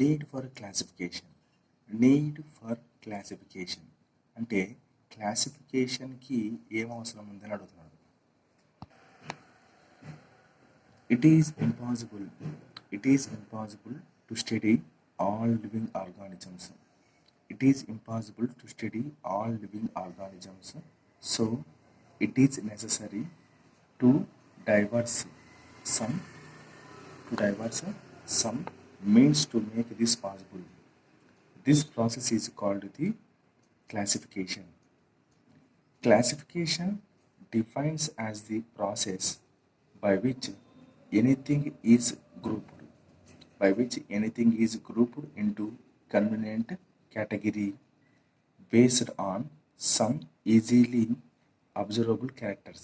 Need for classification. Need for classification అంటే క్లాసిఫికేషన్కి ఏం అవసరం ఉందని అడుగుతున్నాడు. It is impossible to study all living organisms. It is impossible to study all living organisms, so it is necessary to diverse some some means to make this possible. This process is called the classification. Classification defines as the process by which anything is grouped into convenient category based on some easily observable characters.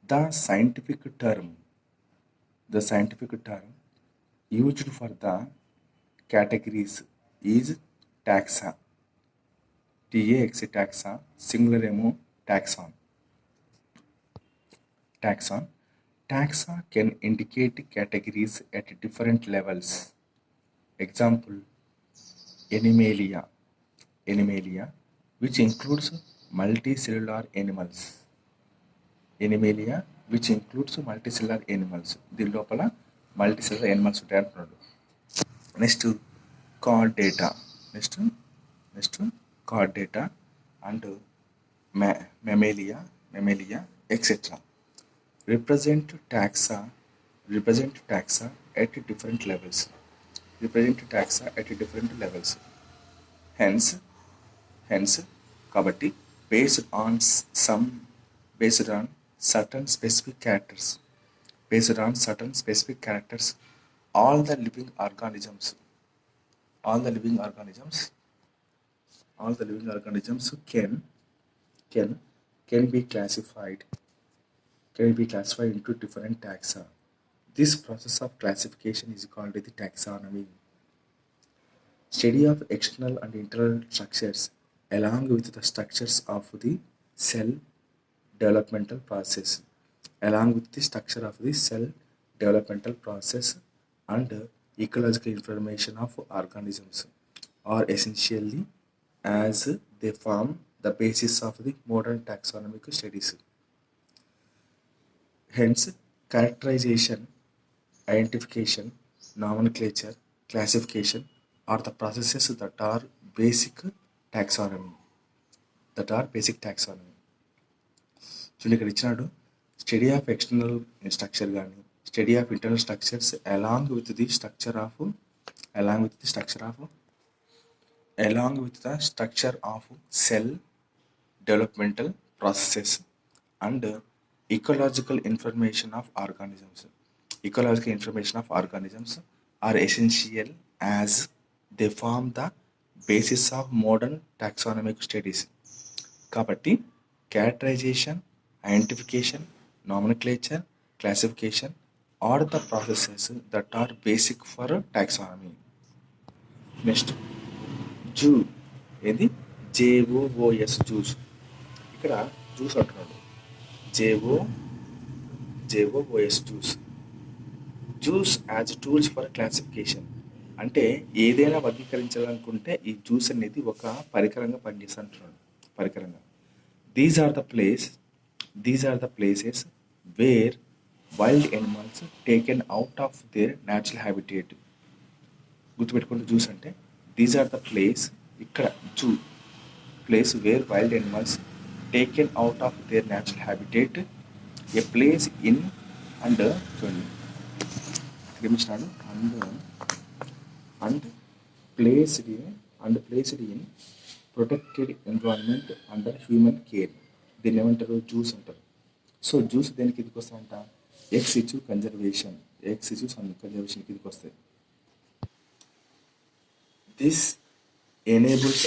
The scientific term used for the categories is taxa. taxa, singular emo taxon. Taxa can indicate categories at different levels. Example, Animalia, which includes multicellular animals. దీని లోపల multicellular animals ఉంటాయి అంటున్నాడు. Next chordata and mammalia et cetera represent taxa at different levels. Hence kabatti based on certain specific characters, all the living organisms can be classified into different taxa. This process of classification is called the taxonomy. Study of external and internal structures along with the structures of the cell developmental process. And ecological information of organisms are essentially as they form the basis of the modern taxonomic studies. Hence, characterization, identification, nomenclature, classification are the processes that are basic taxonomy. చూడండి ఇక్కడ ఇచ్చినాడు study of external structure కానీ study of internal structures along with the structure of cell developmental processes and ecological information of organisms are essential as they form the basis of modern taxonomic studies. Kabatti characterization, identification, nomenclature, classification are the processes that are basic for taxonomy. Next, zoo ఏది JOOS zoos. ఇక్కడ zoos అంటున్నాడు JOOS zoos as tools for classification. అంటే ఏదైనా వర్గీకరించాలనుకుంటే ఈ zoos అనేది ఒక పరికరంగా పనిచేస్తుంటున్నాడు. These are the places where wild animals taken out of their natural habitat. గుర్తుపెట్టుకుంటే జ్యూస్ అంటే దీస్ ఆర్ ద ప్లేస్, ఇక్కడ place where wild animals taken out of their natural habitat, a place in and placed in protected environment under human care. దీన్ని ఏమంటారు? Juice అంటారు. So juice దేనికి కిందకి వస్తాయంట? X issue conservation కిందకి వస్తాయి. This enables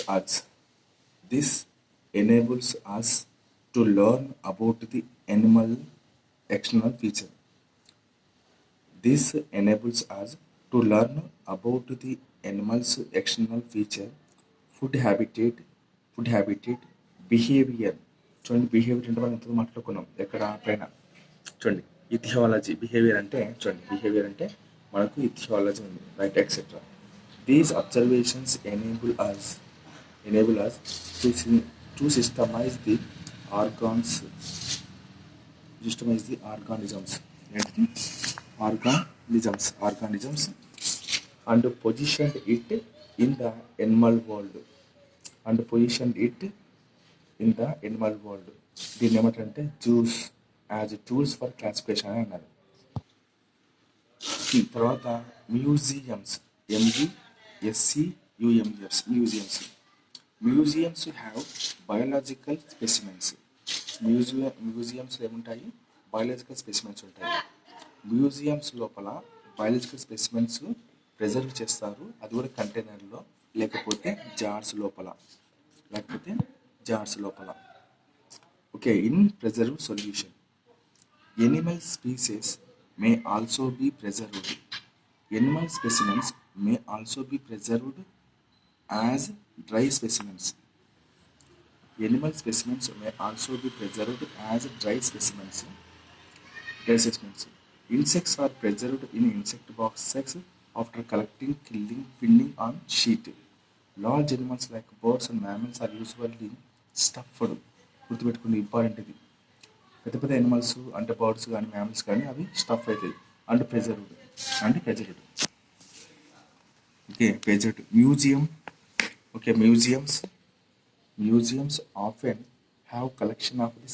us to learn about the animal external feature. Food habitat, behavior చూడండి, behaviour అంటే మనం ఎంతో మాట్లాడుకున్నాం ఎక్కడ పైన. చూడండి, ఇథియాలజీ బిహేవియర్ అంటే, చూడండి బిహేవియర్ అంటే మనకు ఇథియాలజీ ఉంది, right, etcetera. These observations enable us to systemize the organs systemize the organisms organisms and positioned it in the animal world దీన్ని ఏమంటారంటే zoos as tools for classification అని అన్నారు. తర్వాత museums, museums have biological specimens. మ్యూజియంస్లో ఏముంటాయి? Biological specimens ఉంటాయి. Museums లోపల biological specimens preserve చేస్తారు, అది కూడా కంటైనర్లో లేకపోతే జార్స్ లోపల. Okay, in preserve solution. Animal species may also be preserved. Animal specimens may also be preserved as dry specimens. Insects are preserved in insect boxes after collecting, killing, pinning on sheet. Large animals like birds and mammals are usually stuffed. గుర్తుపెట్టుకుని important ఇది. పెద్ద పెద్ద animals అంటే birds కానీ mammals కానీ అవి stuff అవుతాయి and preserved. Okay, preserved. Museums often have collection of the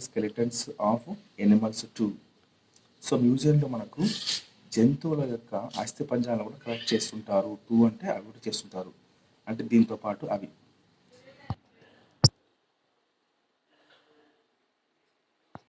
skeletons of animals too. So మ్యూజియంలో మనకు జంతువుల యొక్క అస్థిపంజరాలను కూడా కలెక్ట్ చేస్తుంటారు. టూ అంటే అవి కూడా చేస్తుంటారు, అంటే దీంతో పాటు అవి